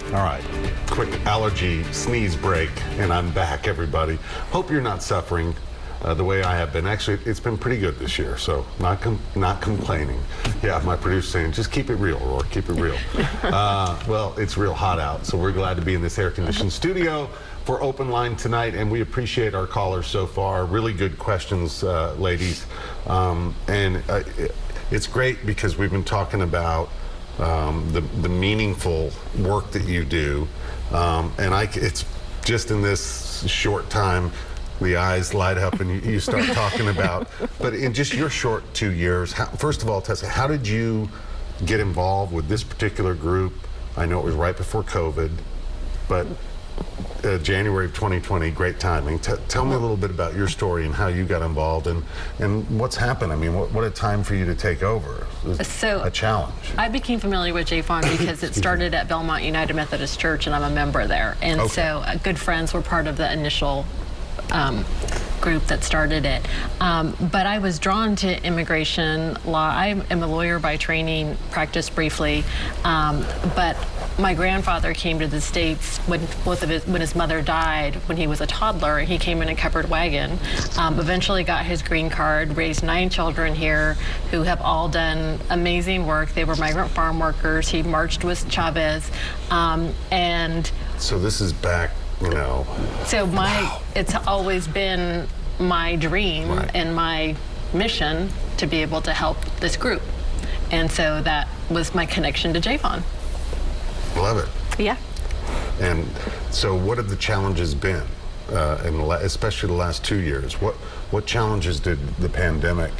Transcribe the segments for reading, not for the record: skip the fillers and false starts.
All right, quick allergy sneeze break, and I'm back, everybody. Hope you're not suffering the way I have been. Actually, it's been pretty good this year, so not complaining. Yeah, my producer's saying, just keep it real, Rhori, keep it real. Well, it's real hot out, so we're glad to be in this air-conditioned studio for OpenLine tonight, and we appreciate our callers so far. Really good questions, ladies. It's great because we've been talking about the meaningful work that you do, it's just in this short time the eyes light up and you start talking about, but in just your short 2 years, first of all, Tessa, how did you get involved with this particular group? I know it was right before COVID, but January of 2020, great timing. Tell me a little bit about your story and how you got involved and what's happened. I mean, what a time for you to take over. So a challenge. I became familiar with JFON because it started at Belmont United Methodist Church, and I'm a member there. And so good friends were part of the initial group that started it. But I was drawn to immigration law. I am a lawyer by training, practiced briefly, but my grandfather came to the States when his mother died when he was a toddler, and he came in a covered wagon. Eventually got his green card, raised 9 children here who have all done amazing work. They were migrant farm workers. He marched with Chavez, and so this is back, you know. So it's always been my dream and my mission to be able to help this group. And so that was my connection to JFON. Love it. Yeah. And so what have the challenges been, especially the last 2 years? What challenges did the pandemic,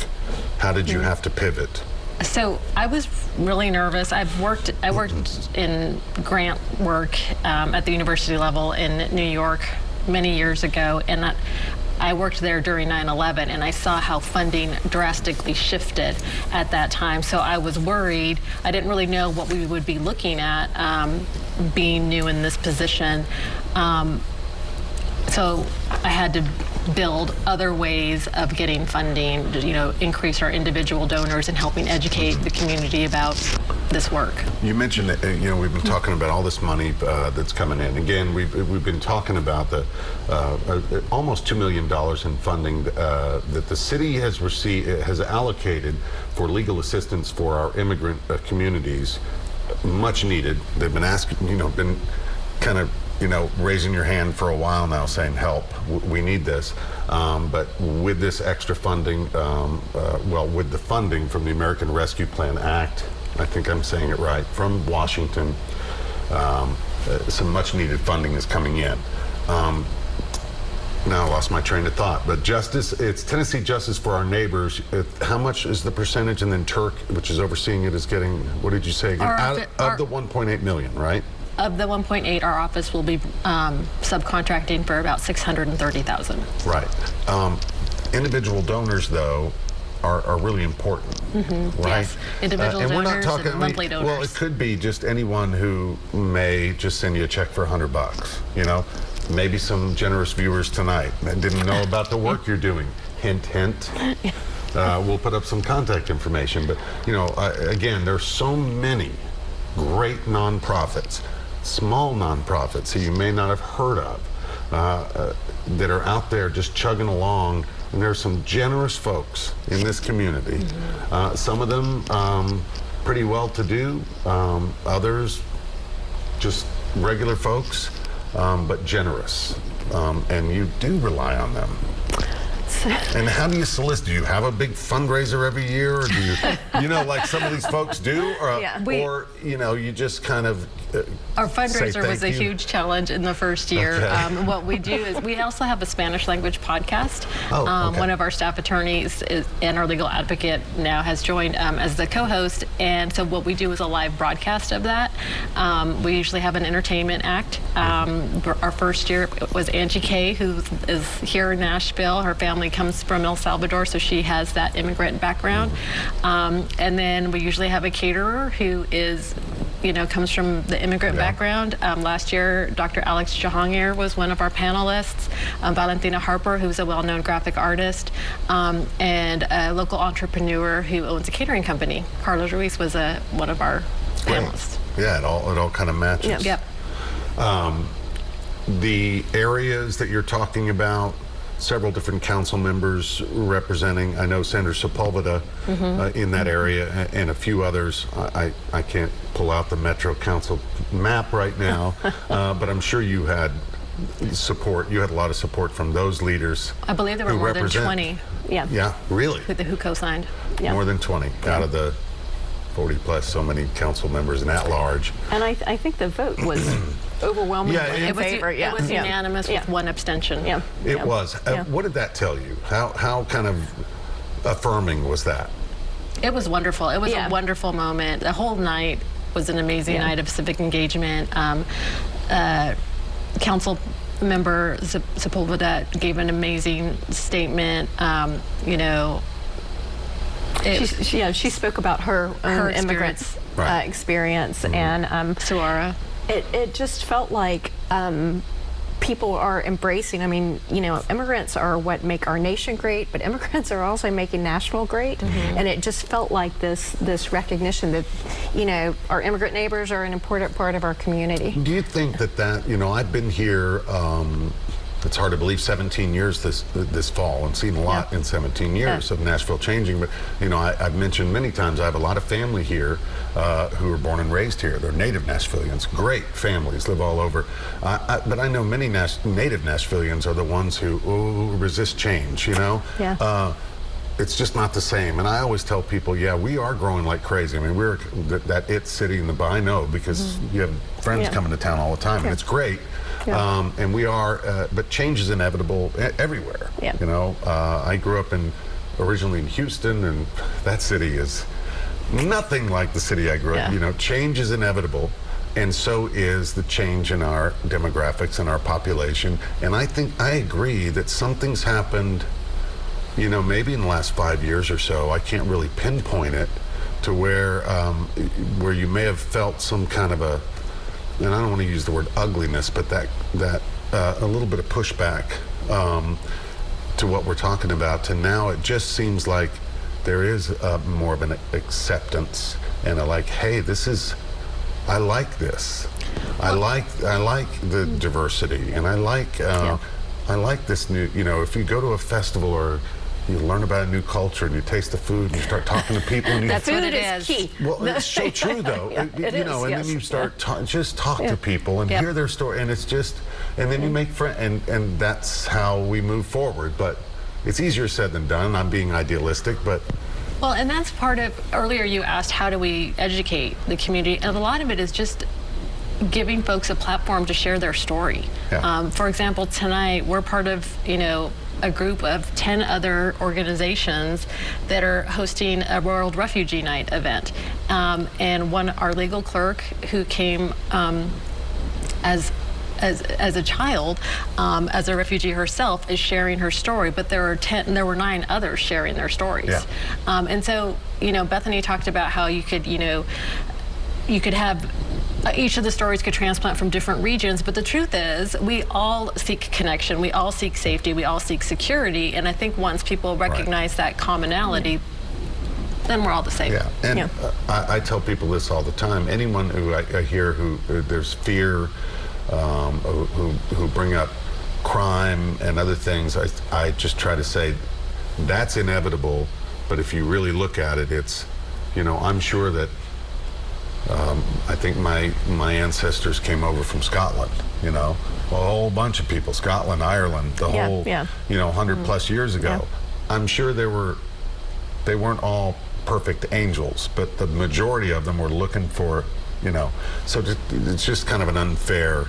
how did you have to pivot? So I was really nervous. I worked in grant work at the university level in New York many years ago, and I worked there during 9/11, and I saw how funding drastically shifted at that time. So I was worried. I didn't really know what we would be looking at being new in this position. So I had to build other ways of getting funding, you know, increase our individual donors and helping educate the community about this work. You mentioned that, you know, we've been talking about all this money that's coming in. Again, we've been talking about the almost $2 million in funding that the city has allocated for legal assistance for our immigrant communities. Much needed. They've been asking, you know, been kind of, you know, raising your hand for a while now saying, help, we need this. But with this extra funding, with the funding from the American Rescue Plan Act, I think I'm saying it right, from Washington, some much needed funding is coming in. Now I lost my train of thought, but it's Tennessee Justice for Our Neighbors. How much is the percentage? And then Turk, which is overseeing it, is getting, what did you say again? Of the 1.8 million, right? Of the 1.8, our office will be subcontracting for about 630,000. Right. Individual donors, though, are really important, right? Yes, individual donors, we're not talking, and monthly donors. Well, it could be just anyone who may just send you a check for $100, you know? Maybe some generous viewers tonight that didn't know about the work you're doing. Hint, hint. We'll put up some contact information, but, you know, again, there's so many great nonprofits, small nonprofits who you may not have heard of that are out there just chugging along, and there's some generous folks in this community. Some of them pretty well-to-do, others just regular folks, but generous, and you do rely on them. And how do you solicit? Do you have a big fundraiser every year, or do you know, like some of these folks do, or you know, you just kind of our fundraiser was a huge challenge in the first year. Okay. What we do is we also have a Spanish language podcast. One of our staff attorneys and our legal advocate now has joined as the co-host, and so what we do is a live broadcast of that. We usually have an entertainment act. Our first year was Angie Kay, who is here in Nashville. Her family comes from El Salvador, so she has that immigrant background. And then we usually have a caterer who is, you know, comes from the immigrant background. Last year, Dr. Alex Jahangir was one of our panelists. Valentina Harper, who's a well-known graphic artist, and a local entrepreneur who owns a catering company. Carlos Ruiz was one of our panelists. Yeah, it all kind of matches. Yep. The areas that you're talking about, several different council members representing, I know Senator Sepulveda in that area, and a few others. I can't pull out the Metro Council map right now, but I'm sure you had support. You had a lot of support from those leaders. I believe there were more than 20. Yeah. Yeah, really? Who co-signed. Yeah. More than 20 out of the 40 plus, so many council members and at large. And I think the vote was overwhelmingly in favor. It was unanimous with one abstention. Yeah. It was. What did that tell you? How kind of affirming was that? It was wonderful. It was a wonderful moment. The whole night was an amazing night of civic engagement. Council member Sepulveda gave an amazing statement. She spoke about her own immigrants experience, and Suara. It just felt like people are embracing. I mean, immigrants are what make our nation great, but immigrants are also making Nashville great. And it just felt like this recognition that, our immigrant neighbors are an important part of our community. Do you think that, I've been here, it's hard to believe, 17 years this fall, and seen a lot in 17 years of Nashville changing. But I've mentioned many times I have a lot of family here who were born and raised here. They're native Nashvillians, great families, live all over. But I know many native Nashvillians are the ones who resist change. It's just not the same. And I always tell people, we are growing like crazy. I mean, we're that it city in the I know, because you have friends coming to town all the time, and it's great. And we are, but change is inevitable everywhere. I grew up originally in Houston, and that city is nothing like the city I grew up. Change is inevitable, and so is the change in our demographics and our population. And I agree that something's happened, maybe in the last 5 years or so. I can't really pinpoint it to where you may have felt some kind of and I don't want to use the word ugliness, but that a little bit of pushback to what we're talking about, to now it just seems like there is more of an acceptance and hey, I like this. I like the diversity, and I like this new, if you go to a festival or you learn about a new culture and you taste the food and you start talking to people. And That's what it is. Key. Well, it's so true though. And then you start just talk to people and hear their story, and it's just, and then you make friends, and that's how we move forward. But it's easier said than done. I'm being idealistic, but. Well, and that's part of, earlier you asked, how do we educate the community? And a lot of it is just giving folks a platform to share their story. For example, tonight we're part of, a group of 10 other organizations that are hosting a World Refugee Night event. And our legal clerk, who came as a child, as a refugee herself, is sharing her story. But there were 9 others sharing their stories. And so, Bethany talked about how you could have each of the stories could transplant from different regions, but the truth is we all seek connection, we all seek safety, we all seek security, and I think once people recognize that commonality, then we're all the same. And I tell people this all the time. Anyone who I hear who there's fear, who bring up crime and other things, I just try to say that's inevitable, but if you really look at it, it's, I'm sure that I think my ancestors came over from Scotland, a whole bunch of people, Scotland, Ireland, the whole, 100 plus years ago. I'm sure they weren't all perfect angels, but the majority of them were looking for, so it's just kind of an unfair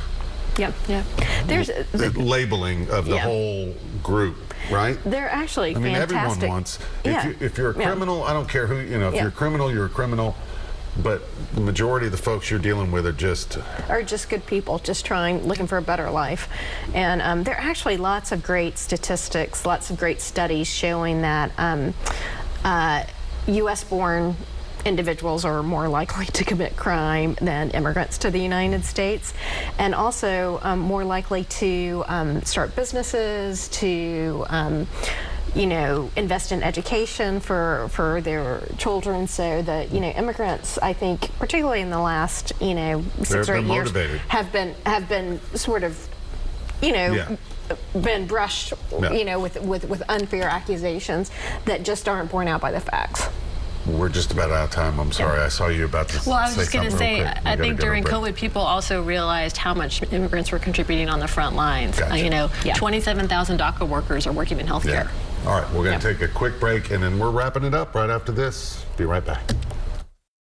There's labeling of the whole group, right? They're actually fantastic. Everyone wants, if you're a criminal, I don't care who, if you're a criminal, you're a criminal. But the majority of the folks you're dealing with are just good people, just looking for a better life. And there are actually lots of great statistics, lots of great studies showing that U.S.-born individuals are more likely to commit crime than immigrants to the United States, and also more likely to start businesses, to invest in education for their children. So that immigrants, I think, particularly in the last 6 or 8 years, have been sort of been brushed with unfair accusations that just aren't borne out by the facts. We're just about out of time. I'm sorry. I saw you about to Well, I was just going to say, I think during COVID, people also realized how much immigrants were contributing on the front lines. Gotcha. 27,000 DACA workers are working in healthcare. All right, we're going to take a quick break, and then we're wrapping it up right after this. Be right back.